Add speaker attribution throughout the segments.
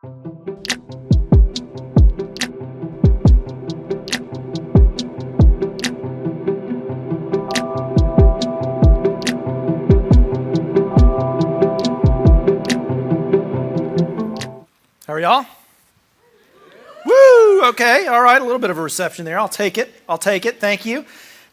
Speaker 1: How are y'all? Woo! Okay, all right, a little bit of a reception there. I'll take it. Thank you.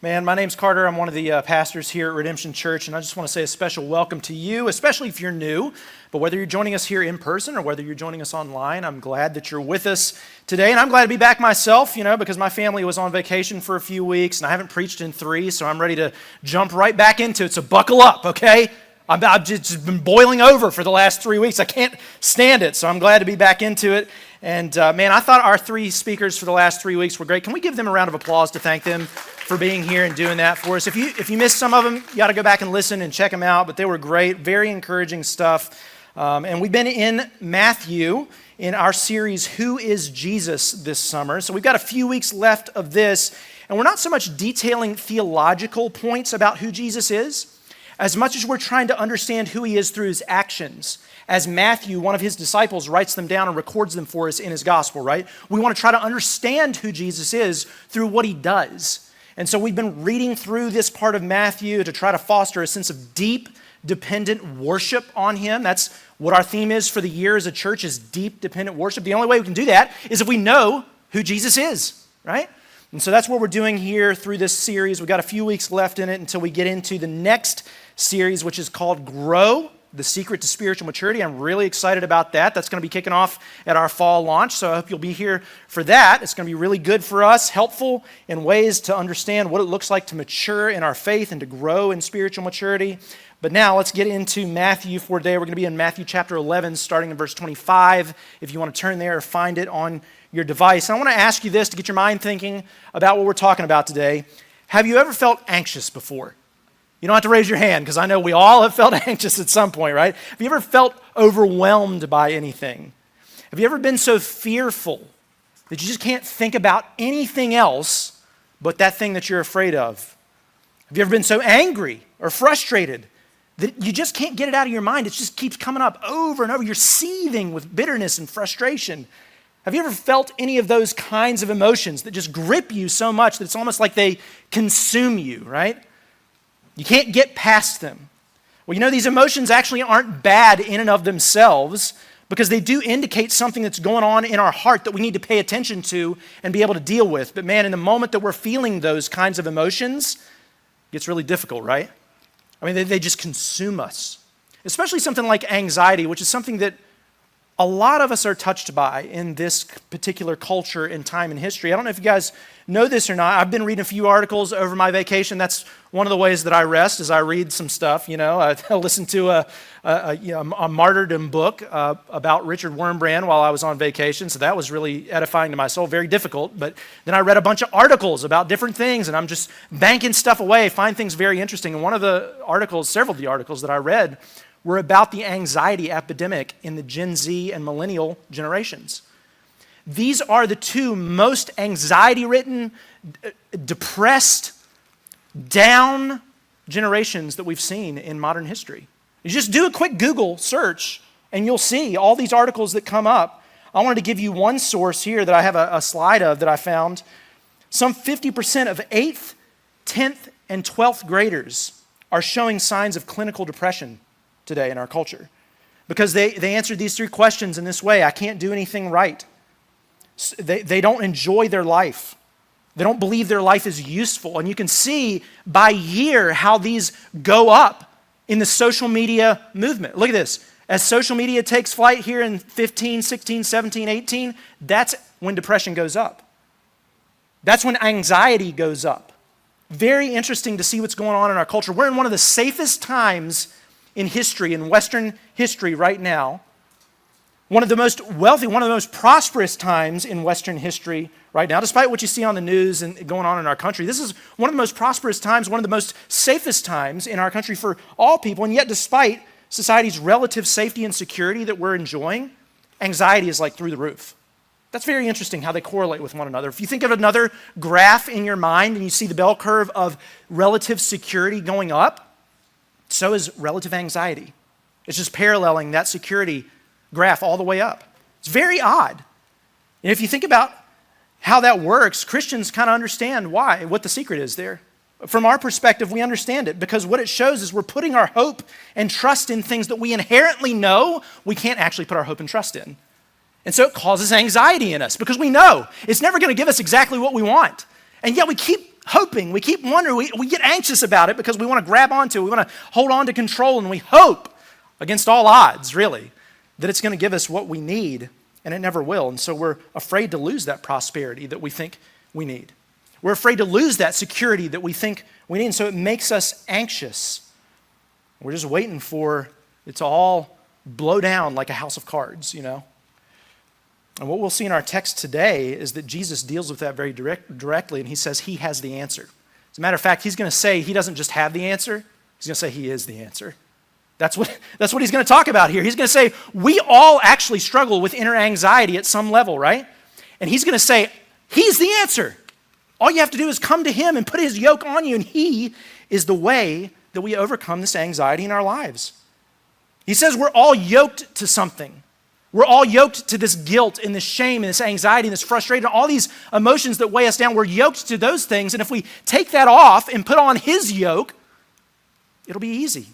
Speaker 1: Man, my name's Carter. I'm one of the pastors here at Redemption Church, and I just want to say a special welcome to you, especially if you're new. But whether you're joining us here in person or whether you're joining us online, I'm glad that you're with us today. And I'm glad to be back myself, because my family was on vacation for a few weeks, and I haven't preached in 3, so I'm ready to jump right back into it. So buckle up, okay? I've just been boiling over for the last 3 weeks. I can't stand it, so I'm glad to be back into it. And man, I thought our 3 speakers for the last 3 weeks were great. Can we give them a round of applause to thank them for being here and doing that for us? If you missed some of them, you got to go back and listen and check them out. But they were great, very encouraging stuff. And we've been in Matthew in our series, Who is Jesus, this summer. So we've got a few weeks left of this. And we're not so much detailing theological points about who Jesus is, as much as we're trying to understand who he is through his actions. As Matthew, one of his disciples, writes them down and records them for us in his gospel, right? We want to try to understand who Jesus is through what he does. And so we've been reading through this part of Matthew to try to foster a sense of deep, dependent worship on him. That's what our theme is for the year as a church, is deep, dependent worship. The only way we can do that is if we know who Jesus is, right? And so that's what we're doing here through this series. We've got a few weeks left in it until we get into the next series, which is called Grow, the Secret to Spiritual Maturity. I'm really excited about that. That's going to be kicking off at our fall launch, so I hope you'll be here for that. It's going to be really good for us, helpful in ways to understand what it looks like to mature in our faith and to grow in spiritual maturity. But now let's get into Matthew for today. We're going to be in Matthew chapter 11, starting in verse 25. If you want to turn there or find it on your device. And I want to ask you this to get your mind thinking about what we're talking about today. Have you ever felt anxious before? You don't have to raise your hand, because I know we all have felt anxious at some point, right? Have you ever felt overwhelmed by anything? Have you ever been so fearful that you just can't think about anything else but that thing that you're afraid of? Have you ever been so angry or frustrated that you just can't get it out of your mind? It just keeps coming up over and over. You're seething with bitterness and frustration. Have you ever felt any of those kinds of emotions that just grip you so much that it's almost like they consume you, right? You can't get past them. Well, these emotions actually aren't bad in and of themselves, because they do indicate something that's going on in our heart that we need to pay attention to and be able to deal with. But man, in the moment that we're feeling those kinds of emotions, it gets really difficult, right? I mean, they just consume us. Especially something like anxiety, which is something that a lot of us are touched by in this particular culture and time in history. I don't know if you guys know this or not. I've been reading a few articles over my vacation. That's one of the ways that I rest, is I read some stuff. I listened to a martyrdom book about Richard Wurmbrand while I was on vacation, so that was really edifying to my soul, very difficult. But then I read a bunch of articles about different things, and I'm just banking stuff away, find things very interesting. And several of the articles that I read were about the anxiety epidemic in the Gen Z and millennial generations. These are the 2 most anxiety-ridden, depressed, down generations that we've seen in modern history. You just do a quick Google search and you'll see all these articles that come up. I wanted to give you one source here that I have a slide of that I found. Some 50% of 8th, 10th, and 12th graders are showing signs of clinical depression today in our culture, because they answered these 3 questions in this way. I can't do anything right. They don't enjoy their life. They don't believe their life is useful. And you can see by year how these go up in the social media movement. Look at this. As social media takes flight here in 15, 16, 17, 18, that's when depression goes up. That's when anxiety goes up. Very interesting to see what's going on in our culture. We're in one of the safest times in history, in Western history right now. One of the most wealthy, one of the most prosperous times in Western history right now, despite what you see on the news and going on in our country. This is one of the most prosperous times, one of the most safest times in our country for all people, and yet despite society's relative safety and security that we're enjoying, anxiety is like through the roof. That's very interesting how they correlate with one another. If you think of another graph in your mind and you see the bell curve of relative security going up, so is relative anxiety. It's just paralleling that security graph all the way up. It's very odd. And if you think about how that works, Christians kind of understand what the secret is there. From our perspective, we understand it because what it shows is we're putting our hope and trust in things that we inherently know we can't actually put our hope and trust in. And so it causes anxiety in us because we know it's never going to give us exactly what we want. And yet we keep hoping, we keep wondering, we get anxious about it because we want to grab onto it, we want to hold on to control, and we hope against all odds, really, that it's going to give us what we need, and it never will. And so we're afraid to lose that prosperity that we think we need. We're afraid to lose that security that we think we need, and so it makes us anxious. We're just waiting for it to all blow down like a house of cards, you know? And what we'll see in our text today is that Jesus deals with that very directly, and he says he has the answer. As a matter of fact, he's going to say he doesn't just have the answer, he's going to say he is the answer. That's what he's going to talk about here. He's going to say we all actually struggle with inner anxiety at some level, right? And he's going to say he's the answer. All you have to do is come to him and put his yoke on you, and he is the way that we overcome this anxiety in our lives. He says we're all yoked to something. We're all yoked to this guilt and this shame and this anxiety and this frustration, all these emotions that weigh us down. We're yoked to those things, and if we take that off and put on his yoke, it'll be easy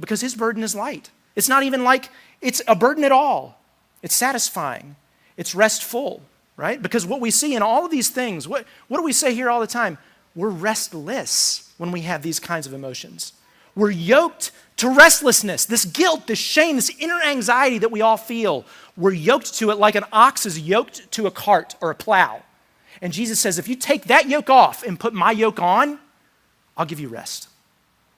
Speaker 1: because his burden is light. It's not even like it's a burden at all. It's satisfying. It's restful, right? Because what we see in all of these things, what do we say here all the time? We're restless when we have these kinds of emotions. We're yoked to restlessness, this guilt, this shame, this inner anxiety that we all feel. We're yoked to it like an ox is yoked to a cart or a plow. And Jesus says, if you take that yoke off and put my yoke on, I'll give you rest.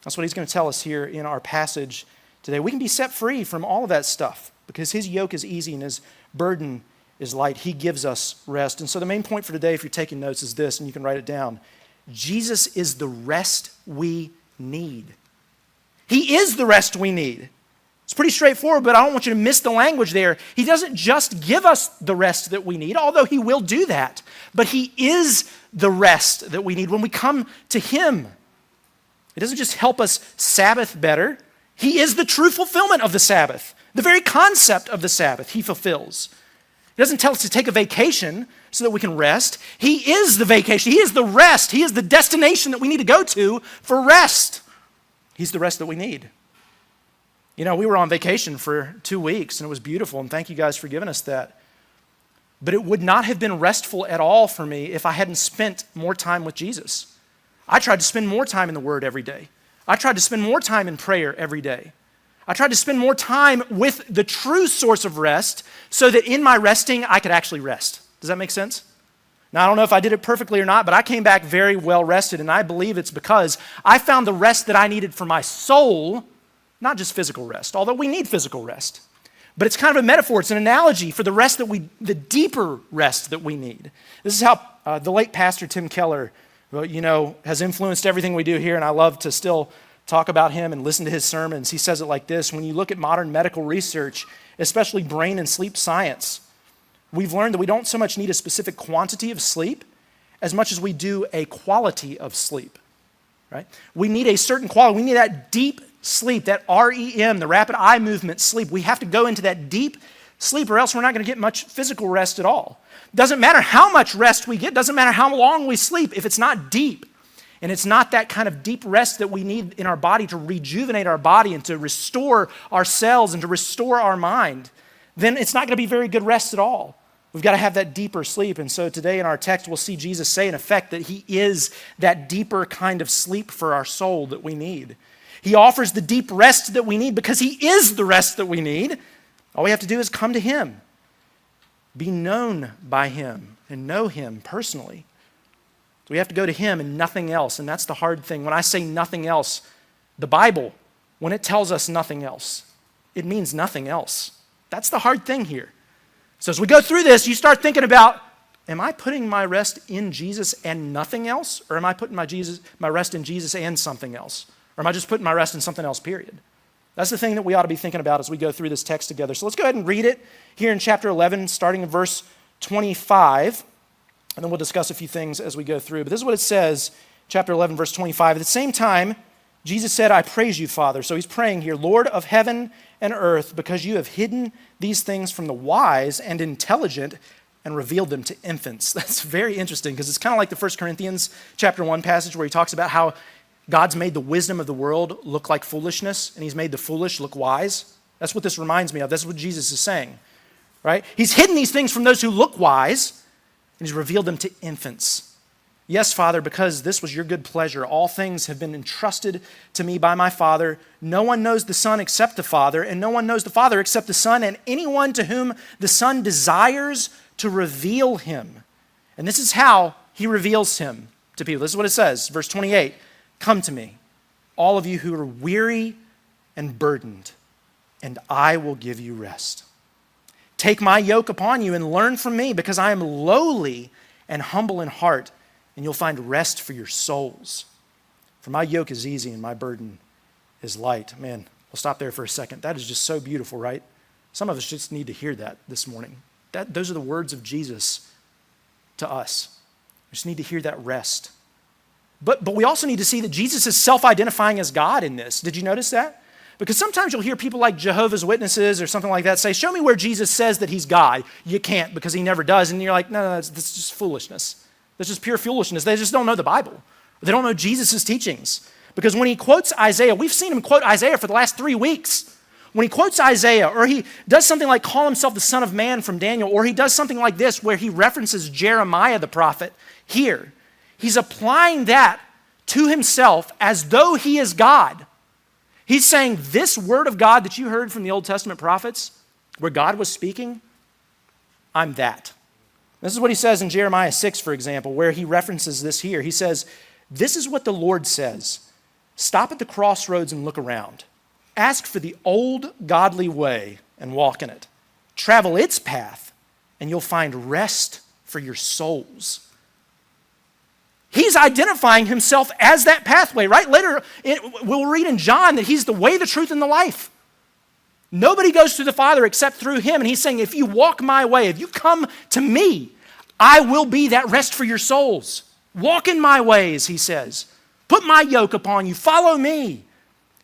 Speaker 1: That's what he's going to tell us here in our passage today. We can be set free from all of that stuff because his yoke is easy and his burden is light. He gives us rest. And so the main point for today, if you're taking notes, is this, and you can write it down. Jesus is the rest we need. He is the rest we need. It's pretty straightforward, but I don't want you to miss the language there. He doesn't just give us the rest that we need, although he will do that, but he is the rest that we need when we come to him. It doesn't just help us Sabbath better. He is the true fulfillment of the Sabbath. The very concept of the Sabbath he fulfills. He doesn't tell us to take a vacation so that we can rest. He is the vacation. He is the rest. He is the destination that we need to go to for rest. He's the rest that we need. You know, we were on vacation for 2 weeks, and it was beautiful, and thank you guys for giving us that. But it would not have been restful at all for me if I hadn't spent more time with Jesus. I tried to spend more time in the Word every day. I tried to spend more time in prayer every day. I tried to spend more time with the true source of rest so that in my resting, I could actually rest. Does that make sense? Now, I don't know if I did it perfectly or not, but I came back very well rested, and I believe it's because I found the rest that I needed for my soul, not just physical rest, although we need physical rest. But it's kind of a metaphor, it's an analogy for the rest the deeper rest that we need. This is how the late pastor Tim Keller, has influenced everything we do here, and I love to still talk about him and listen to his sermons. He says it like this: when you look at modern medical research, especially brain and sleep science, we've learned that we don't so much need a specific quantity of sleep as much as we do a quality of sleep, right? We need a certain quality. We need that deep sleep, that REM, the rapid eye movement sleep. We have to go into that deep sleep or else we're not going to get much physical rest at all. Doesn't matter how much rest we get, doesn't matter how long we sleep, if it's not deep, and it's not that kind of deep rest that we need in our body to rejuvenate our body and to restore our cells and to restore our mind, then it's not going to be very good rest at all. We've got to have that deeper sleep. And so today in our text, we'll see Jesus say, in effect, that he is that deeper kind of sleep for our soul that we need. He offers the deep rest that we need because he is the rest that we need. All we have to do is come to him, be known by him, and know him personally. So we have to go to him and nothing else, and that's the hard thing. When I say nothing else, the Bible, when it tells us nothing else, it means nothing else. That's the hard thing here. So as we go through this, you start thinking about, am I putting my rest in Jesus and nothing else? Or am I putting my rest in Jesus and something else? Or am I just putting my rest in something else, period? That's the thing that we ought to be thinking about as we go through this text together. So let's go ahead and read it here in chapter 11, starting in verse 25. And then we'll discuss a few things as we go through. But this is what it says, chapter 11, verse 25. At the same time, Jesus said, I praise you, Father. So he's praying here, Lord of heaven and earth, because you have hidden these things from the wise and intelligent and revealed them to infants. That's very interesting because it's kind of like the 1 Corinthians chapter 1 passage where he talks about how God's made the wisdom of the world look like foolishness and he's made the foolish look wise. That's what this reminds me of. That's what Jesus is saying, right? He's hidden these things from those who look wise and he's revealed them to infants. Yes, Father, because this was your good pleasure. All things have been entrusted to me by my Father. No one knows the Son except the Father, and no one knows the Father except the Son, and anyone to whom the Son desires to reveal him. And this is how he reveals him to people. This is what it says, verse 28. Come to me, all of you who are weary and burdened, and I will give you rest. Take my yoke upon you and learn from me, because I am lowly and humble in heart, and you'll find rest for your souls. For my yoke is easy and my burden is light. Man, we'll stop there for a second. That is just so beautiful, right? Some of us just need to hear that this morning. Those are the words of Jesus to us. We just need to hear that rest. But we also need to see that Jesus is self-identifying as God in this. Did you notice that? Because sometimes you'll hear people like Jehovah's Witnesses or something like that say, show me where Jesus says that he's God. You can't because he never does. And you're like, no, that's just foolishness. That's just pure foolishness. They just don't know the Bible. They don't know Jesus' teachings. Because when he quotes Isaiah, we've seen him quote Isaiah for the last 3 weeks. When he quotes Isaiah, or he does something like call himself the Son of Man from Daniel, or he does something like this where he references Jeremiah the prophet here, he's applying that to himself as though he is God. He's saying this word of God that you heard from the Old Testament prophets, where God was speaking, I'm that. This is what he says in Jeremiah 6, for example, where he references this here. He says, this is what the Lord says. Stop at the crossroads and look around. Ask for the old godly way and walk in it. Travel its path and you'll find rest for your souls. He's identifying himself as that pathway, right? Later, we'll read in John that he's the way, the truth, and the life. Nobody goes to the Father except through him. And he's saying, if you walk my way, if you come to me, I will be that rest for your souls. Walk in my ways, he says. Put my yoke upon you. Follow me.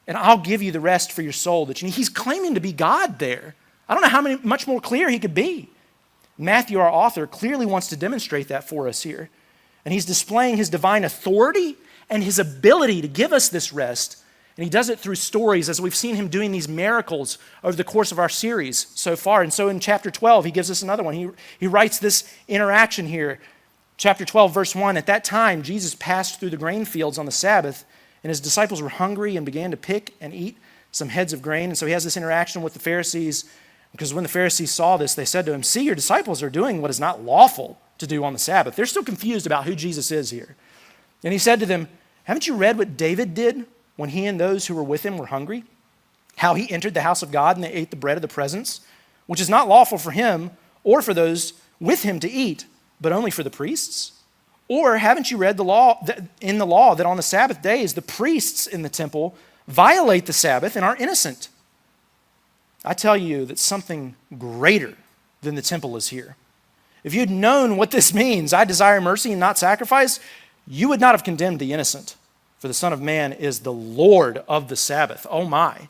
Speaker 1: And I'll give you the rest for your soul that you need. He's claiming to be God there. I don't know much more clear he could be. Matthew, our author, clearly wants to demonstrate that for us here. And he's displaying his divine authority and his ability to give us this rest. And he does it through stories, as we've seen him doing these miracles over the course of our series so far. And so in chapter 12, he gives us another one. He writes this interaction here. Chapter 12, verse 1, at that time, Jesus passed through the grain fields on the Sabbath, and his disciples were hungry and began to pick and eat some heads of grain. And so he has this interaction with the Pharisees, because when the Pharisees saw this, they said to him, see, your disciples are doing what is not lawful to do on the Sabbath. They're still confused about who Jesus is here. And he said to them, haven't you read what David did when he and those who were with him were hungry? How he entered the house of God and they ate the bread of the presence, which is not lawful for him or for those with him to eat, but only for the priests? Or haven't you read in the law that on the Sabbath days the priests in the temple violate the Sabbath and are innocent? I tell you that something greater than the temple is here. If you'd known what this means, I desire mercy and not sacrifice, you would not have condemned the innocent. For the Son of Man is the Lord of the Sabbath. Oh my.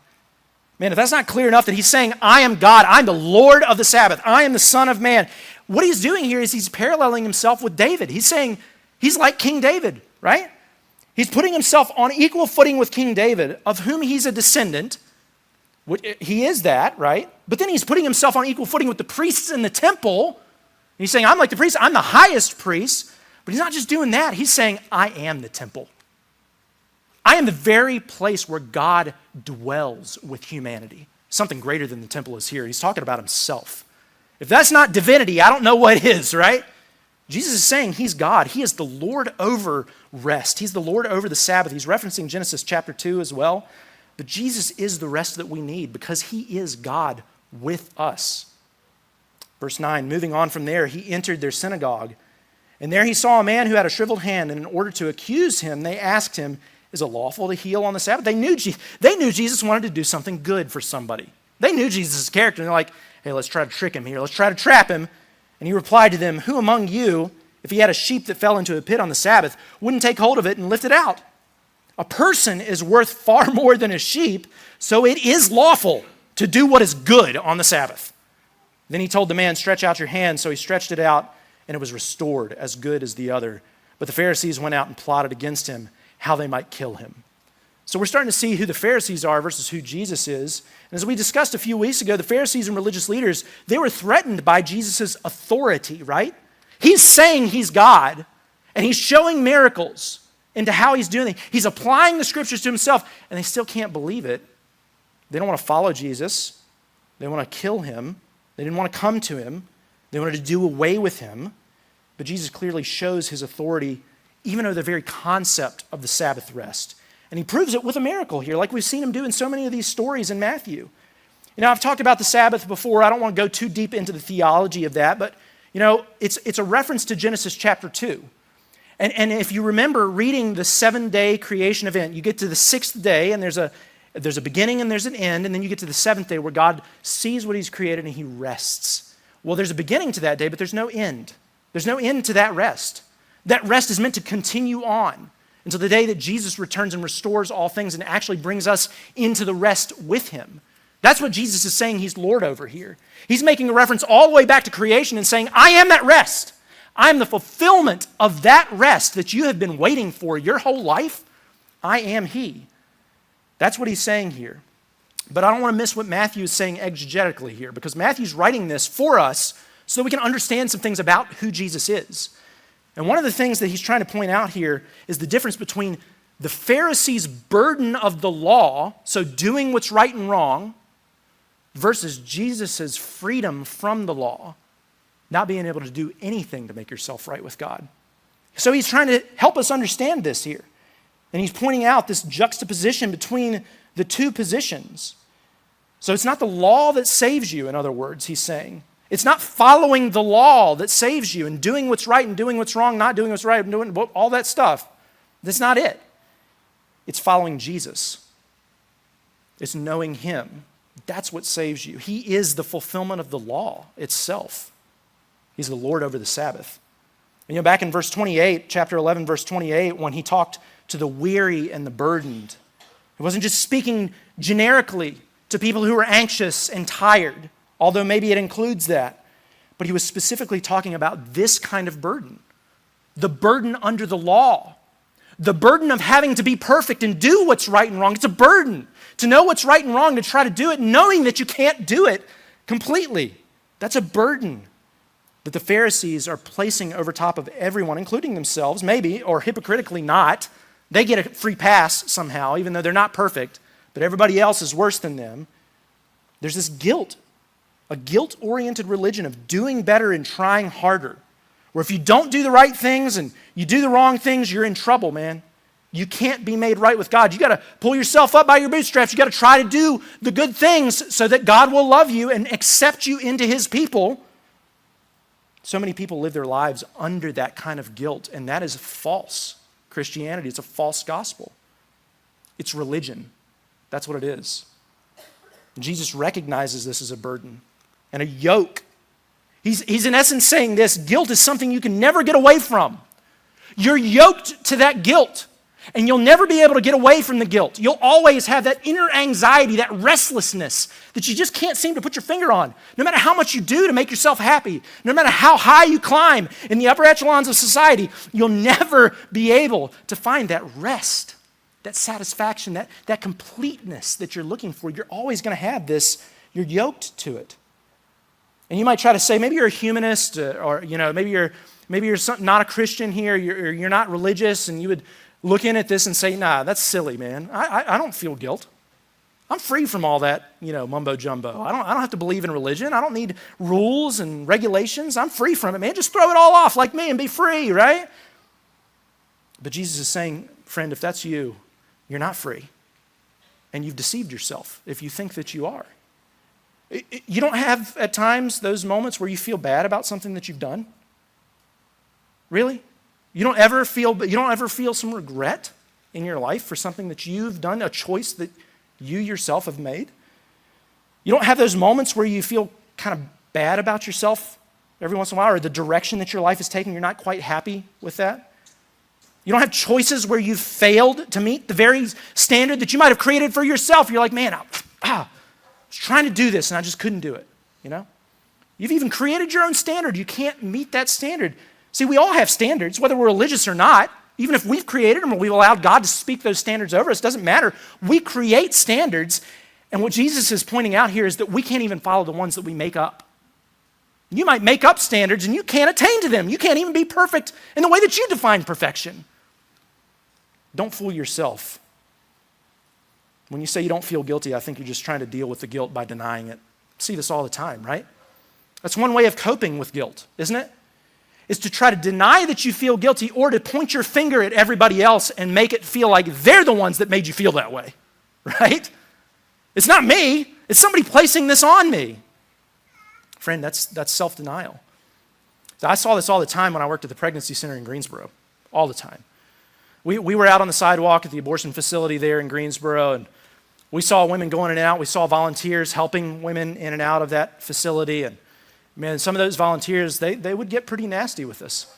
Speaker 1: Man, if that's not clear enough that he's saying, I am God, I'm the Lord of the Sabbath, I am the Son of Man. What he's doing here is he's paralleling himself with David. He's saying he's like King David, right? He's putting himself on equal footing with King David, of whom he's a descendant. He is that, right? But then he's putting himself on equal footing with the priests in the temple. He's saying, I'm like the priest, I'm the highest priest. But he's not just doing that. He's saying, I am the temple. I am the very place where God dwells with humanity. Something greater than the temple is here. He's talking about himself. If that's not divinity, I don't know what is, right? Jesus is saying he's God. He is the Lord over rest. He's the Lord over the Sabbath. He's referencing Genesis chapter 2 as well. But Jesus is the rest that we need because he is God with us. Verse 9, moving on from there, he entered their synagogue. And there he saw a man who had a shriveled hand. And in order to accuse him, they asked him, is it lawful to heal on the Sabbath? They knew Jesus wanted to do something good for somebody. They knew Jesus' character. And they're like, hey, let's try to trick him here. Let's try to trap him. And he replied to them, who among you, if he had a sheep that fell into a pit on the Sabbath, wouldn't take hold of it and lift it out? A person is worth far more than a sheep, so it is lawful to do what is good on the Sabbath. Then he told the man, stretch out your hand. So he stretched it out, and it was restored as good as the other. But the Pharisees went out and plotted against him how they might kill him. So we're starting to see who the Pharisees are versus who Jesus is. And as we discussed a few weeks ago, the Pharisees and religious leaders, they were threatened by Jesus' authority, right? He's saying he's God, and he's showing miracles into how he's doing it. He's applying the scriptures to himself, and they still can't believe it. They don't want to follow Jesus. They want to kill him. They didn't want to come to him. They wanted to do away with him. But Jesus clearly shows his authority even over the very concept of the Sabbath rest. And he proves it with a miracle here, like we've seen him do in so many of these stories in Matthew. You know, I've talked about the Sabbath before. I don't want to go too deep into the theology of that, but, you know, it's a reference to Genesis chapter 2. And if you remember reading the 7-day creation event, you get to the 6th day, and there's a beginning and there's an end, and then you get to the 7th day where God sees what he's created and he rests. Well, there's a beginning to that day, but there's no end. There's no end to that rest. That rest is meant to continue on until the day that Jesus returns and restores all things and actually brings us into the rest with him. That's what Jesus is saying he's Lord over here. He's making a reference all the way back to creation and saying, I am that rest. I am the fulfillment of that rest that you have been waiting for your whole life. I am he. That's what he's saying here. But I don't want to miss what Matthew is saying exegetically here, because Matthew's writing this for us so that we can understand some things about who Jesus is. And one of the things that he's trying to point out here is the difference between the Pharisees' burden of the law, so doing what's right and wrong, versus Jesus' freedom from the law, not being able to do anything to make yourself right with God. So he's trying to help us understand this here. And he's pointing out this juxtaposition between the two positions. So it's not the law that saves you, in other words, he's saying. It's not following the law that saves you and doing what's right and doing what's wrong, not doing what's right and doing all that stuff. That's not it. It's following Jesus. It's knowing him. That's what saves you. He is the fulfillment of the law itself. He's the Lord over the Sabbath. And you know, back in verse 28, chapter 11, verse 28, when he talked to the weary and the burdened, he wasn't just speaking generically to people who were anxious and tired, although maybe it includes that. But he was specifically talking about this kind of burden, the burden under the law, the burden of having to be perfect and do what's right and wrong. It's a burden to know what's right and wrong, to try to do it, knowing that you can't do it completely. That's a burden that the Pharisees are placing over top of everyone, including themselves, maybe, or hypocritically not. They get a free pass somehow, even though they're not perfect, but everybody else is worse than them. There's this guilt, a guilt-oriented religion of doing better and trying harder, where if you don't do the right things and you do the wrong things, you're in trouble, man. You can't be made right with God. You got to pull yourself up by your bootstraps. You got to try to do the good things so that God will love you and accept you into his people. So many people live their lives under that kind of guilt, and that is false Christianity. It's a false gospel. It's religion. That's what it is. Jesus recognizes this as a burden and a yoke. He's in essence saying this: guilt is something you can never get away from. You're yoked to that guilt, and you'll never be able to get away from the guilt. You'll always have that inner anxiety, that restlessness that you just can't seem to put your finger on. No matter how much you do to make yourself happy, no matter how high you climb in the upper echelons of society, you'll never be able to find that rest, that satisfaction, that completeness that you're looking for. You're always going to have this. You're yoked to it. And you might try to say, maybe you're a humanist, or maybe you're not a Christian here, you're not religious, and you would look in at this and say, nah, that's silly, man. I don't feel guilt. I'm free from all that, mumbo jumbo. I don't have to believe in religion. I don't need rules and regulations. I'm free from it, man. Just throw it all off like me and be free, right? But Jesus is saying, friend, if that's you, you're not free. And you've deceived yourself if you think that you are. You don't have, at times, those moments where you feel bad about something that you've done? Really? You don't ever feel some regret in your life for something that you've done, a choice that you yourself have made? You don't have those moments where you feel kind of bad about yourself every once in a while, or the direction that your life is taking, you're not quite happy with that? You don't have choices where you've failed to meet the very standard that you might have created for yourself. You're like, man, I was trying to do this and I just couldn't do it, you know? You've even created your own standard. You can't meet that standard. See, we all have standards, whether we're religious or not. Even if we've created them or we've allowed God to speak those standards over us, doesn't matter. We create standards, and what Jesus is pointing out here is that we can't even follow the ones that we make up. You might make up standards and you can't attain to them. You can't even be perfect in the way that you define perfection. Don't fool yourself. When you say you don't feel guilty, I think you're just trying to deal with the guilt by denying it. See this all the time, right? That's one way of coping with guilt, isn't it? Is to try to deny that you feel guilty or to point your finger at everybody else and make it feel like they're the ones that made you feel that way, right? It's not me. It's somebody placing this on me. Friend, that's self-denial. I saw this all the time when I worked at the pregnancy center in Greensboro, all the time. We were out on the sidewalk at the abortion facility there in Greensboro, and we saw women going in and out. We saw volunteers helping women in and out of that facility, and man, some of those volunteers, they would get pretty nasty with us.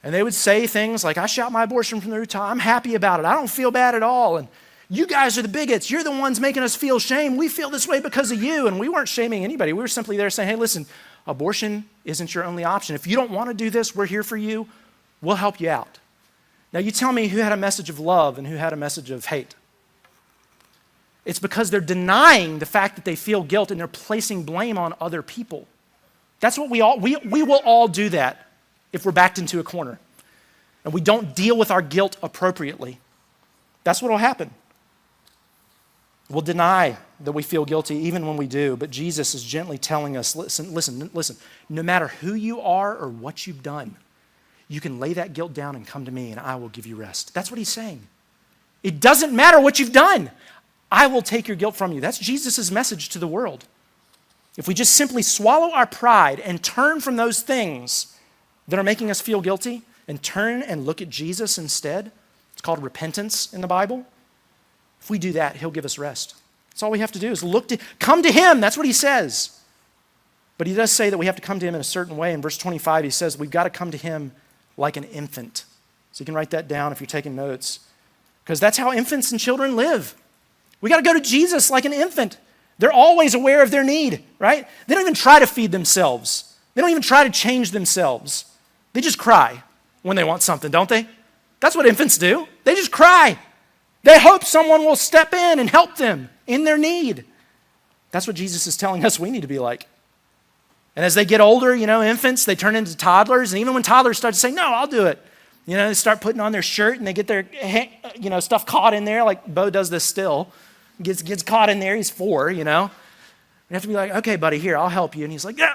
Speaker 1: And they would say things like, I shot my abortion from the rooftop. I'm happy about it. I don't feel bad at all. And you guys are the bigots. You're the ones making us feel shame. We feel this way because of you. And we weren't shaming anybody. We were simply there saying, hey, listen, abortion isn't your only option. If you don't want to do this, we're here for you. We'll help you out. Now, you tell me who had a message of love and who had a message of hate. It's because they're denying the fact that they feel guilt and they're placing blame on other people. That's what we will all do that if we're backed into a corner and we don't deal with our guilt appropriately. That's what will happen. We'll deny that we feel guilty even when we do, but Jesus is gently telling us, listen, no matter who you are or what you've done, you can lay that guilt down and come to me and I will give you rest. That's what he's saying. It doesn't matter what you've done. I will take your guilt from you. That's Jesus' message to the world. If we just simply swallow our pride and turn from those things that are making us feel guilty and turn and look at Jesus instead, it's called repentance in the Bible. If we do that, he'll give us rest. That's all we have to do is come to him. That's what he says. But he does say that we have to come to him in a certain way. In verse 25, he says we've got to come to him like an infant. So you can write that down if you're taking notes. Because that's how infants and children live. We got to go to Jesus like an infant. They're always aware of their need, right? They don't even try to feed themselves. They don't even try to change themselves. They just cry when they want something, don't they? That's what infants do. They just cry. They hope someone will step in and help them in their need. That's what Jesus is telling us we need to be like. And as they get older, infants, they turn into toddlers. And even when toddlers start to say, no, I'll do it. They start putting on their shirt and they get their, stuff caught in there. Like Bo does this still. Gets caught in there. He's 4, We have to be like, okay, buddy, here, I'll help you. And he's like, yeah,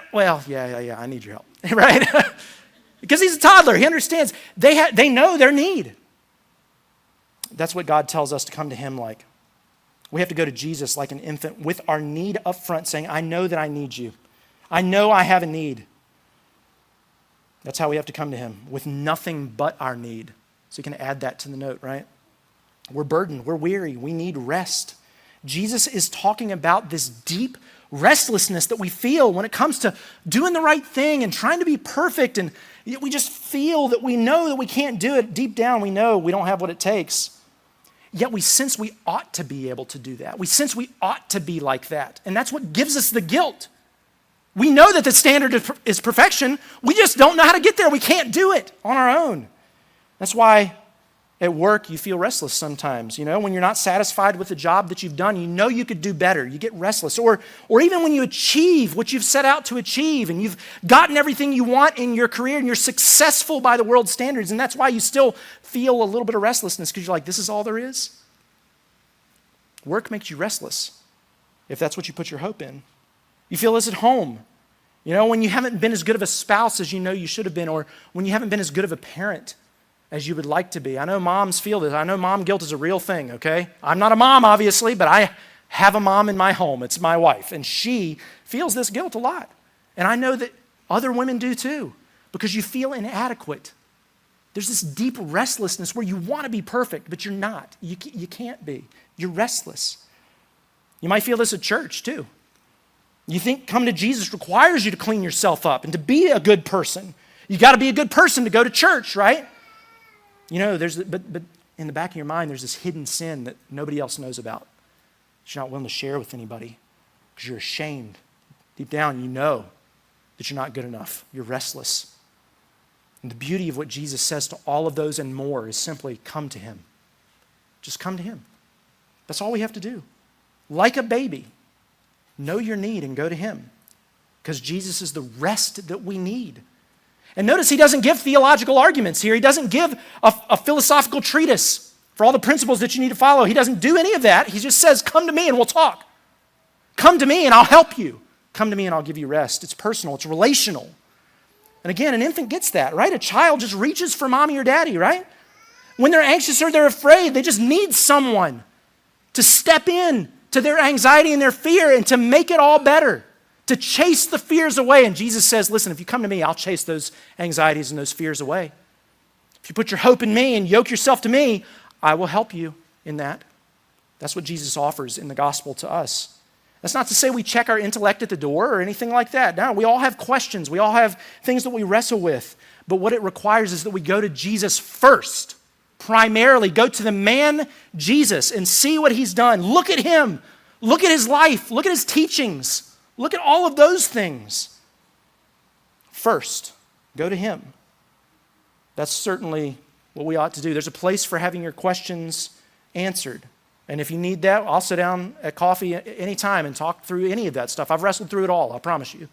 Speaker 1: I need your help, right? Because he's a toddler. He understands. They know their need. That's what God tells us to come to him like. We have to go to Jesus like an infant with our need up front, saying, I know that I need you. I know I have a need. That's how we have to come to him, with nothing but our need. So you can add that to the note, right? We're burdened. We're weary. We need rest. Jesus is talking about this deep restlessness that we feel when it comes to doing the right thing and trying to be perfect. And we just feel that we know that we can't do it. Deep down, we know we don't have what it takes. Yet we sense we ought to be able to do that. We sense we ought to be like that. And that's what gives us the guilt. We know that the standard is perfection. We just don't know how to get there. We can't do it on our own. That's why at work you feel restless sometimes. When you're not satisfied with the job that you've done, you could do better. You get restless. Or even when you achieve what you've set out to achieve and you've gotten everything you want in your career and you're successful by the world's standards, and that's why you still feel a little bit of restlessness because you're like, this is all there is? Work makes you restless if that's what you put your hope in. You feel this at home. When you haven't been as good of a spouse as you should have been, or when you haven't been as good of a parent as you would like to be. I know moms feel this. I know mom guilt is a real thing, okay? I'm not a mom, obviously, but I have a mom in my home. It's my wife, and she feels this guilt a lot. And I know that other women do too, because you feel inadequate. There's this deep restlessness where you want to be perfect, but you're not. You can't be. You're restless. You might feel this at church too. You think coming to Jesus requires you to clean yourself up and to be a good person. You got to be a good person to go to church, right? You know, but in the back of your mind, there's this hidden sin that nobody else knows about, that you're not willing to share with anybody because you're ashamed. Deep down, you know that you're not good enough. You're restless. And the beauty of what Jesus says to all of those and more is simply come to him. Just come to him. That's all we have to do. Like a baby, know your need and go to him, because Jesus is the rest that we need. And notice he doesn't give theological arguments here. He doesn't give a philosophical treatise for all the principles that you need to follow. He doesn't do any of that. He just says, come to me and we'll talk. Come to me and I'll help you. Come to me and I'll give you rest. It's personal. It's relational. And again, an infant gets that, right? A child just reaches for mommy or daddy, right? When they're anxious or they're afraid, they just need someone to step in to their anxiety and their fear and to make it all better, to chase the fears away. And Jesus says, listen, if you come to me, I'll chase those anxieties and those fears away. If you put your hope in me and yoke yourself to me, I will help you in that. That's what Jesus offers in the gospel to us. That's not to say we check our intellect at the door or anything like that. No, we all have questions. We all have things that we wrestle with. But what it requires is that we go to Jesus first. Primarily, go to the man Jesus and see what he's done. Look at him. Look at his life. Look at his teachings. Look at all of those things. First, go to him. That's certainly what we ought to do. There's a place for having your questions answered. And if you need that, I'll sit down at coffee anytime and talk through any of that stuff. I've wrestled through it all, I promise you.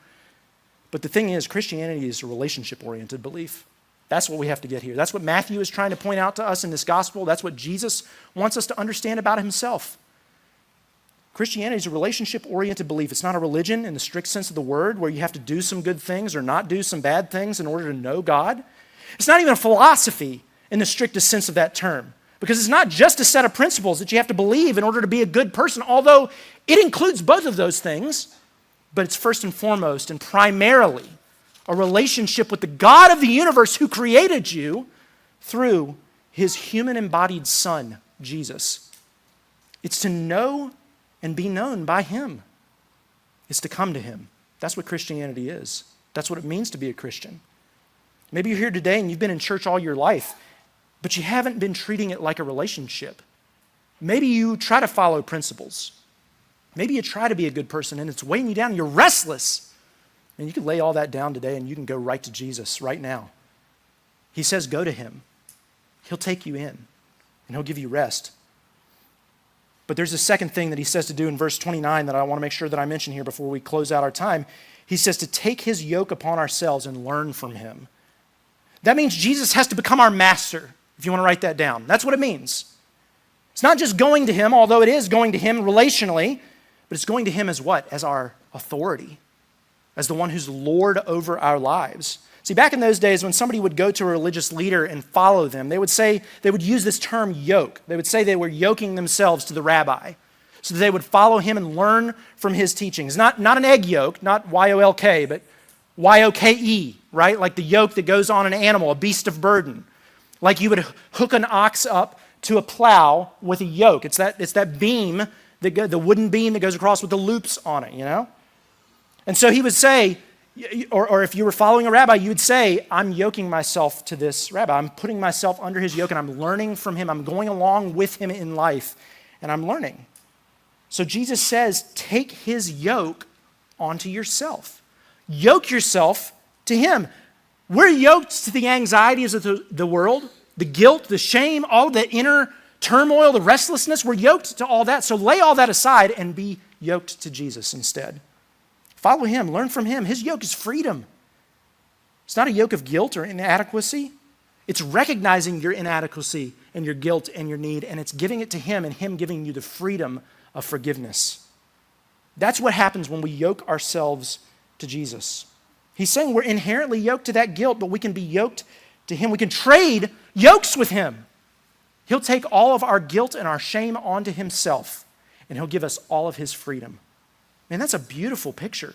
Speaker 1: But the thing is, Christianity is a relationship-oriented belief. That's what we have to get here. That's what Matthew is trying to point out to us in this gospel. That's what Jesus wants us to understand about himself. Christianity is a relationship-oriented belief. It's not a religion in the strict sense of the word, where you have to do some good things or not do some bad things in order to know God. It's not even a philosophy in the strictest sense of that term, because it's not just a set of principles that you have to believe in order to be a good person, although it includes both of those things, but it's first and foremost and primarily a relationship with the God of the universe who created you through his human embodied son, Jesus. It's to know and be known by him. It's to come to him. That's what Christianity is. That's what it means to be a Christian. Maybe you're here today and you've been in church all your life, but you haven't been treating it like a relationship. Maybe you try to follow principles. Maybe you try to be a good person and it's weighing you down and you're restless. And you can lay all that down today and you can go right to Jesus right now. He says, go to him. He'll take you in and he'll give you rest. But there's a second thing that he says to do in verse 29 that I want to make sure that I mention here before we close out our time. He says to take his yoke upon ourselves and learn from him. That means Jesus has to become our master, if you want to write that down. That's what it means. It's not just going to him, although it is going to him relationally, but it's going to him as what? As our authority, as the one who's Lord over our lives. See, back in those days when somebody would go to a religious leader and follow them, they would use this term yoke. They would say they were yoking themselves to the rabbi, so that they would follow him and learn from his teachings. Not an egg yolk, not Y-O-L-K, but Y-O-K-E, right? Like the yoke that goes on an animal, a beast of burden. Like you would hook an ox up to a plow with a yoke. It's that beam, the wooden beam that goes across with the loops on it, you know? And so he would say, or if you were following a rabbi, you would say, I'm yoking myself to this rabbi. I'm putting myself under his yoke and I'm learning from him. I'm going along with him in life and I'm learning. So Jesus says, take his yoke onto yourself. Yoke yourself to him. We're yoked to the anxieties of the world, the guilt, the shame, all the inner turmoil, the restlessness. We're yoked to all that. So lay all that aside and be yoked to Jesus instead. Follow him, learn from him. His yoke is freedom. It's not a yoke of guilt or inadequacy. It's recognizing your inadequacy and your guilt and your need, and it's giving it to him and him giving you the freedom of forgiveness. That's what happens when we yoke ourselves to Jesus. He's saying we're inherently yoked to that guilt, but we can be yoked to him. We can trade yokes with him. He'll take all of our guilt and our shame onto himself, and he'll give us all of his freedom. Man, that's a beautiful picture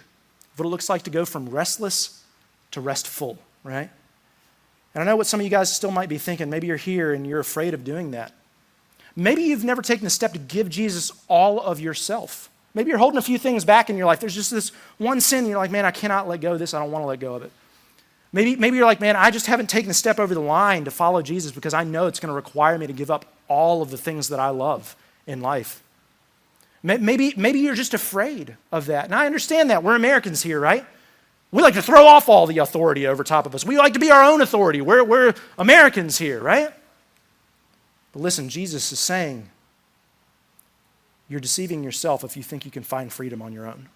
Speaker 1: of what it looks like to go from restless to restful, right? And I know what some of you guys still might be thinking. Maybe you're here and you're afraid of doing that. Maybe you've never taken the step to give Jesus all of yourself. Maybe you're holding a few things back in your life. There's just this one sin and you're like, man, I cannot let go of this. I don't want to let go of it. Maybe you're like, man, I just haven't taken the step over the line to follow Jesus because I know it's going to require me to give up all of the things that I love in life. Maybe you're just afraid of that. And I understand that. We're Americans here, right? We like to throw off all the authority over top of us. We like to be our own authority. We're Americans here, right? But listen, Jesus is saying, you're deceiving yourself if you think you can find freedom on your own.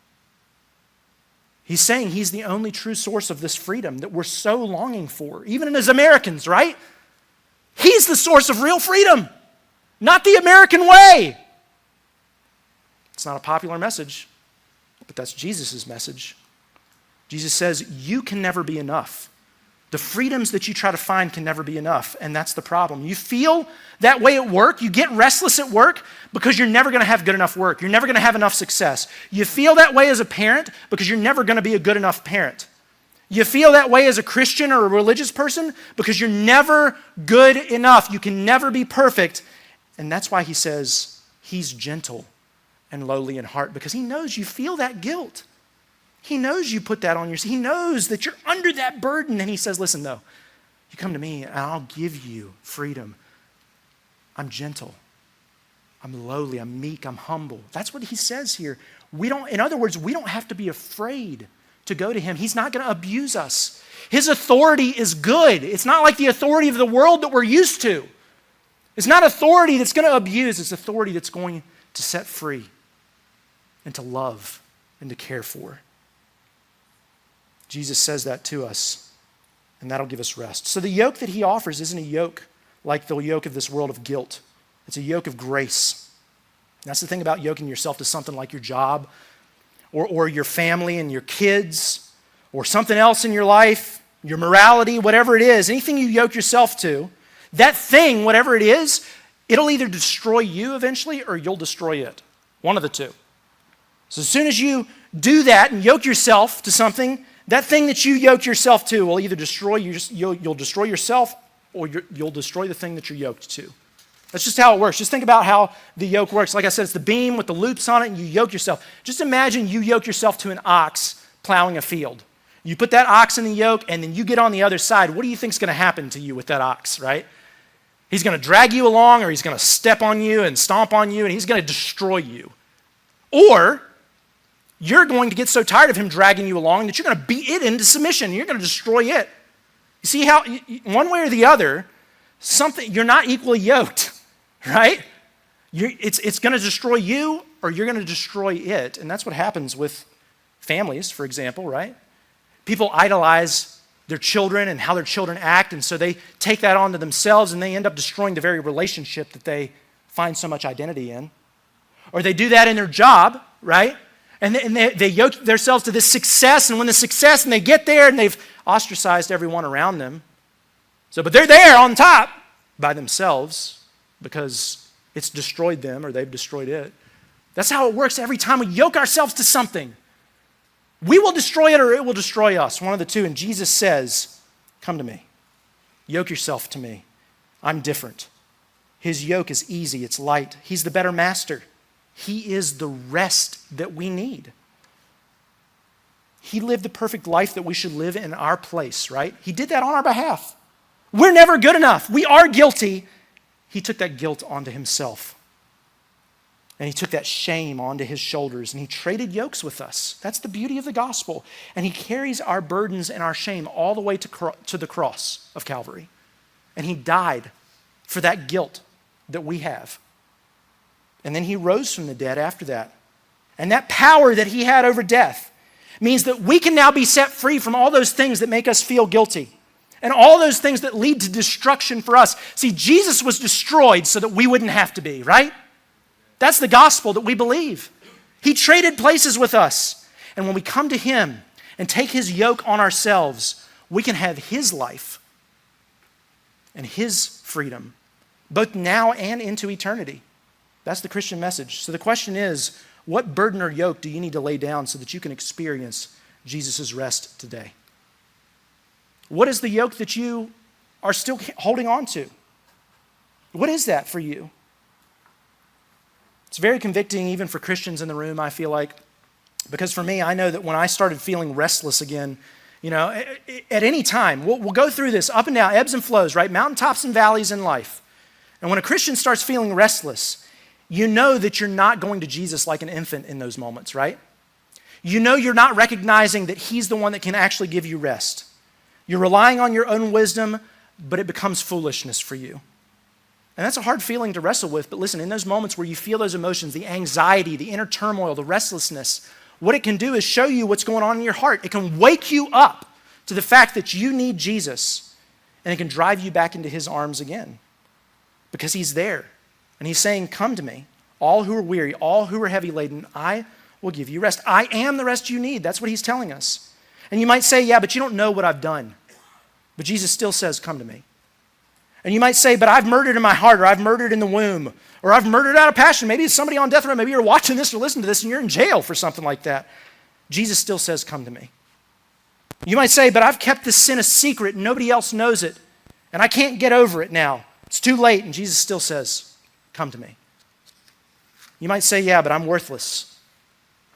Speaker 1: He's saying he's the only true source of this freedom that we're so longing for, even as Americans, right? He's the source of real freedom, not the American way. It's not a popular message, but that's Jesus' message. Jesus says, you can never be enough. The freedoms that you try to find can never be enough, and that's the problem. You feel that way at work, you get restless at work because you're never going to have good enough work. You're never going to have enough success. You feel that way as a parent because you're never going to be a good enough parent. You feel that way as a Christian or a religious person because you're never good enough. You can never be perfect, and that's why he says he's gentle and lowly in heart, because he knows you feel that guilt. He knows you put that on yourself. He knows that you're under that burden. And he says, listen, though, you come to me and I'll give you freedom. I'm gentle. I'm lowly. I'm meek. I'm humble. That's what he says here. In other words, we don't have to be afraid to go to him. He's not going to abuse us. His authority is good. It's not like the authority of the world that we're used to. It's not authority that's going to abuse. It's authority that's going to set free and to love and to care for. Jesus says that to us, and that'll give us rest. So the yoke that he offers isn't a yoke like the yoke of this world of guilt. It's a yoke of grace. That's the thing about yoking yourself to something like your job or your family and your kids or something else in your life, your morality, whatever it is, anything you yoke yourself to, that thing, whatever it is, it'll either destroy you eventually or you'll destroy it. One of the two. So as soon as you do that and yoke yourself to something, that thing that you yoke yourself to will either destroy you, you'll destroy yourself or you'll destroy the thing that you're yoked to. That's just how it works. Just think about how the yoke works. Like I said, it's the beam with the loops on it and you yoke yourself. Just imagine you yoke yourself to an ox plowing a field. You put that ox in the yoke and then you get on the other side. What do you think is going to happen to you with that ox, right? He's going to drag you along or he's going to step on you and stomp on you and he's going to destroy you. Or you're going to get so tired of him dragging you along that you're going to beat it into submission. You're going to destroy it. You see how, one way or the other, you're not equally yoked, right? It's going to destroy you or you're going to destroy it. And that's what happens with families, for example, right? People idolize their children and how their children act, and so they take that onto themselves and they end up destroying the very relationship that they find so much identity in. Or they do that in their job, right? And they yoke themselves to this success, and when the success, and they get there, and they've ostracized everyone around them. But they're there on top by themselves because it's destroyed them or they've destroyed it. That's how it works every time we yoke ourselves to something. We will destroy it or it will destroy us, one of the two. And Jesus says, come to me. Yoke yourself to me. I'm different. His yoke is easy, it's light. He's the better master. He is the rest that we need. He lived the perfect life that we should live in our place, right? He did that on our behalf. We're never good enough. We are guilty. He took that guilt onto himself. And he took that shame onto his shoulders and he traded yokes with us. That's the beauty of the gospel. And he carries our burdens and our shame all the way to the cross of Calvary. And he died for that guilt that we have. And then he rose from the dead after that. And that power that he had over death means that we can now be set free from all those things that make us feel guilty and all those things that lead to destruction for us. See, Jesus was destroyed so that we wouldn't have to be, right? That's the gospel that we believe. He traded places with us. And when we come to him and take his yoke on ourselves, we can have his life and his freedom, both now and into eternity. That's the Christian message. So the question is, what burden or yoke do you need to lay down so that you can experience Jesus' rest today? What is the yoke that you are still holding on to? What is that for you? It's very convicting even for Christians in the room, I feel like, because for me, I know that when I started feeling restless again At any time. We'll go through this up and down, ebbs and flows, right? Mountaintops and valleys in life. And when a Christian starts feeling restless, you know that you're not going to Jesus like an infant in those moments, right? You know you're not recognizing that he's the one that can actually give you rest. You're relying on your own wisdom, but it becomes foolishness for you. And that's a hard feeling to wrestle with, but listen, in those moments where you feel those emotions, the anxiety, the inner turmoil, the restlessness, what it can do is show you what's going on in your heart. It can wake you up to the fact that you need Jesus, and it can drive you back into his arms again because he's there. And he's saying, come to me, all who are weary, all who are heavy laden, I will give you rest. I am the rest you need. That's what he's telling us. And you might say, yeah, but you don't know what I've done. But Jesus still says, come to me. And you might say, but I've murdered in my heart, or I've murdered in the womb, or I've murdered out of passion. Maybe it's somebody on death row. Maybe you're watching this or listening to this and you're in jail for something like that. Jesus still says, come to me. You might say, but I've kept this sin a secret and nobody else knows it, and I can't get over it now. It's too late. And Jesus still says, come to me. You might say, yeah, but I'm worthless,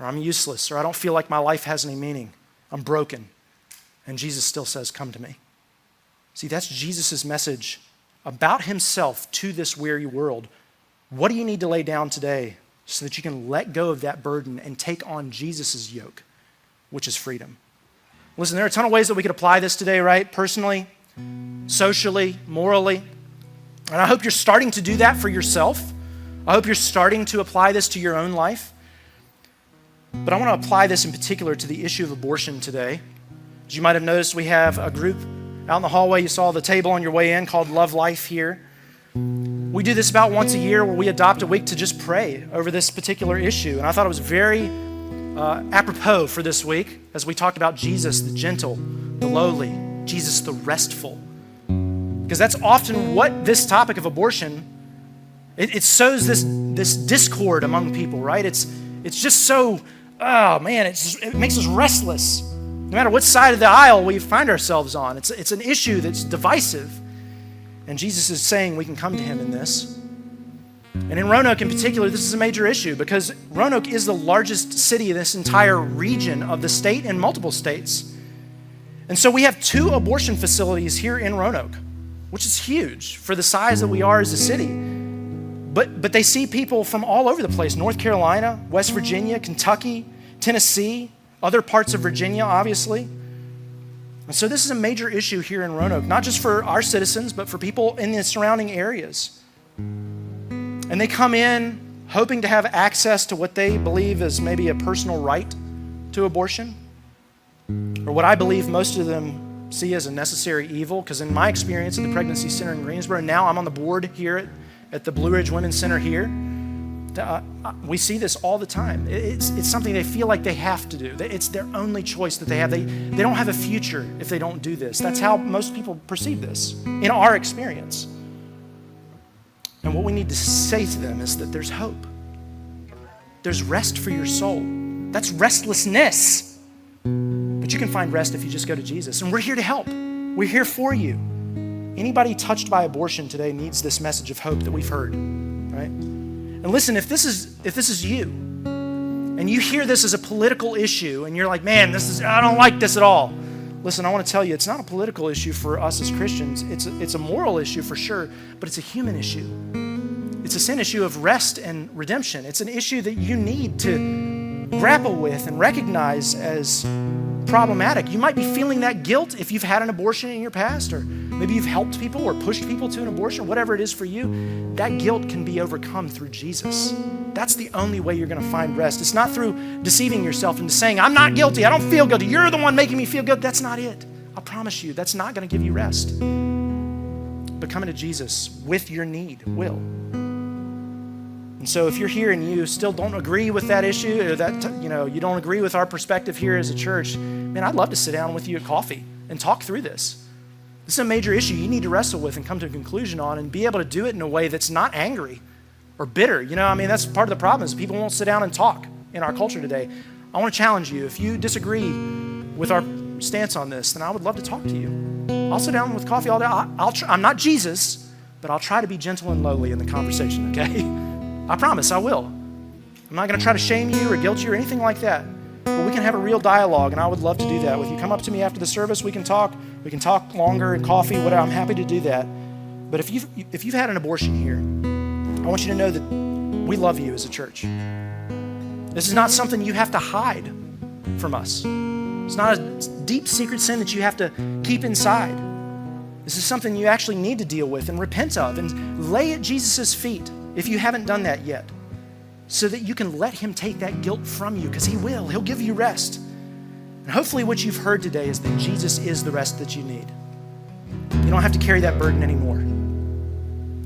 Speaker 1: or I'm useless, or I don't feel like my life has any meaning. I'm broken. And Jesus still says, come to me. See, that's Jesus' message about himself to this weary world. What do you need to lay down today so that you can let go of that burden and take on Jesus' yoke, which is freedom? Listen, there are a ton of ways that we could apply this today, right? Personally, socially, morally. And I hope you're starting to do that for yourself. I hope you're starting to apply this to your own life. But I want to apply this in particular to the issue of abortion today. As you might have noticed, we have a group out in the hallway. You saw the table on your way in called Love Life here. We do this about once a year where we adopt a week to just pray over this particular issue. And I thought it was very apropos for this week as we talked about Jesus, the gentle, the lowly, Jesus, the restful. Because that's often what this topic of abortion, it sows this discord among people, right? It's just so, oh man, it makes us restless. No matter what side of the aisle we find ourselves on, it's an issue that's divisive. And Jesus is saying we can come to him in this. And in Roanoke in particular, this is a major issue because Roanoke is the largest city in this entire region of the state and multiple states. And so we have 2 abortion facilities here in Roanoke, which is huge for the size that we are as a city. But they see people from all over the place, North Carolina, West Virginia, Kentucky, Tennessee, other parts of Virginia, obviously. And so this is a major issue here in Roanoke, not just for our citizens, but for people in the surrounding areas. And they come in hoping to have access to what they believe is maybe a personal right to abortion, or what I believe most of them see as a necessary evil, because in my experience at the Pregnancy Center in Greensboro, now I'm on the board here at the Blue Ridge Women's Center here, we see this all the time. It's something they feel like they have to do. It's their only choice that they have. They don't have a future if they don't do this. That's how most people perceive this in our experience. And what we need to say to them is that there's hope. There's rest for your soul. That's restlessness. But you can find rest if you just go to Jesus. And we're here to help. We're here for you. Anybody touched by abortion today needs this message of hope that we've heard, right? And listen, if this is you, and you hear this as a political issue, and you're like, man, I don't like this at all. Listen, I want to tell you, it's not a political issue for us as Christians. It's a moral issue for sure, but it's a human issue. It's a sin issue of rest and redemption. It's an issue that you need to grapple with and recognize as problematic. You might be feeling that guilt if you've had an abortion in your past, or maybe you've helped people or pushed people to an abortion, whatever it is for you. That guilt can be overcome through Jesus. That's the only way you're going to find rest. It's not through deceiving yourself into saying, I'm not guilty, I don't feel guilty, you're the one making me feel good. That's not it. I promise you, that's not going to give you rest. But coming to Jesus with your need will. And so if you're here and you still don't agree with that issue, or that you don't agree with our perspective here as a church, man, I'd love to sit down with you at coffee and talk through this. This is a major issue you need to wrestle with and come to a conclusion on, and be able to do it in a way that's not angry or bitter. That's part of the problem is people won't sit down and talk in our culture today. I want to challenge you. If you disagree with our stance on this, then I would love to talk to you. I'll sit down with coffee all day. I'm not Jesus, but I'll try to be gentle and lowly in the conversation, okay? I promise I will. I'm not going to try to shame you or guilt you or anything like that. but we can have a real dialogue, and I would love to do that with you. Come up to me after the service. We can talk longer and coffee, whatever. I'm happy to do that. But if you've had an abortion here, I want you to know that we love you as a church. This is not something you have to hide from us. It's not a deep secret sin that you have to keep inside. This is something you actually need to deal with and repent of and lay at Jesus' feet if you haven't done that yet, so that you can let him take that guilt from you, because he will. He'll give you rest. And hopefully what you've heard today is that Jesus is the rest that you need. You don't have to carry that burden anymore.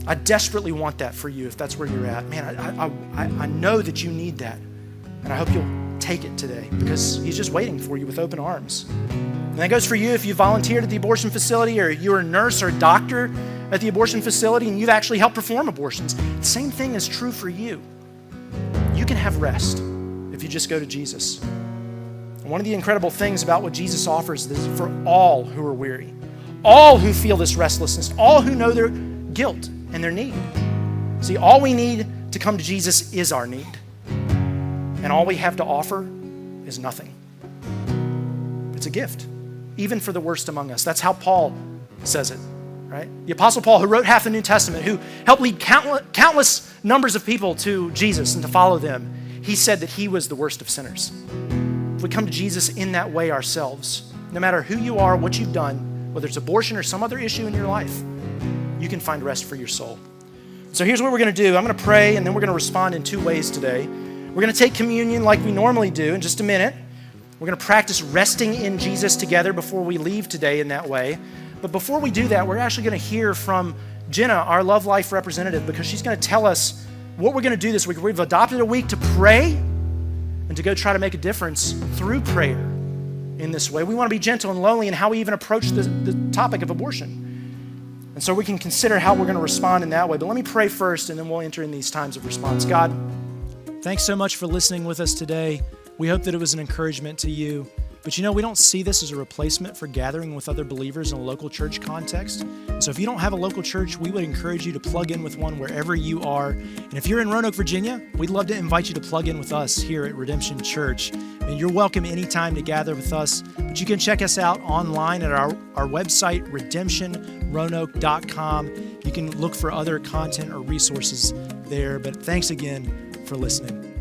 Speaker 1: I desperately want that for you if that's where you're at. Man, I know that you need that. And I hope you'll take it today, because he's just waiting for you with open arms. And that goes for you if you volunteered at the abortion facility, or you're a nurse or a doctor at the abortion facility and you've actually helped perform abortions. The same thing is true for you. You can have rest if you just go to Jesus. And one of the incredible things about what Jesus offers is for all who are weary, all who feel this restlessness, all who know their guilt and their need. See, all we need to come to Jesus is our need. And all we have to offer is nothing. It's a gift, even for the worst among us. That's how Paul says it, right? The Apostle Paul, who wrote half the New Testament, who helped lead countless numbers of people to Jesus and to follow them, he said that he was the worst of sinners. If we come to Jesus in that way ourselves, no matter who you are, what you've done, whether it's abortion or some other issue in your life, you can find rest for your soul. So here's what we're going to do. I'm going to pray, and then we're going to respond in two ways today. We're going to take communion like we normally do in just a minute. We're going to practice resting in Jesus together before we leave today in that way. But before we do that, we're actually going to hear from Jenna, our Love Life representative, because she's going to tell us what we're going to do this week. We've adopted a week to pray and to go try to make a difference through prayer in this way. We want to be gentle and lowly in how we even approach the topic of abortion. And so we can consider how we're going to respond in that way. But let me pray first, and then we'll enter in these times of response. God, thanks so much for listening with us today. We hope that it was an encouragement to you. But we don't see this as a replacement for gathering with other believers in a local church context. So if you don't have a local church, we would encourage you to plug in with one wherever you are. And if you're in Roanoke, Virginia, we'd love to invite you to plug in with us here at Redemption Church. And you're welcome anytime to gather with us. But you can check us out online at our website, redemptionroanoke.com. You can look for other content or resources there. But thanks again for listening.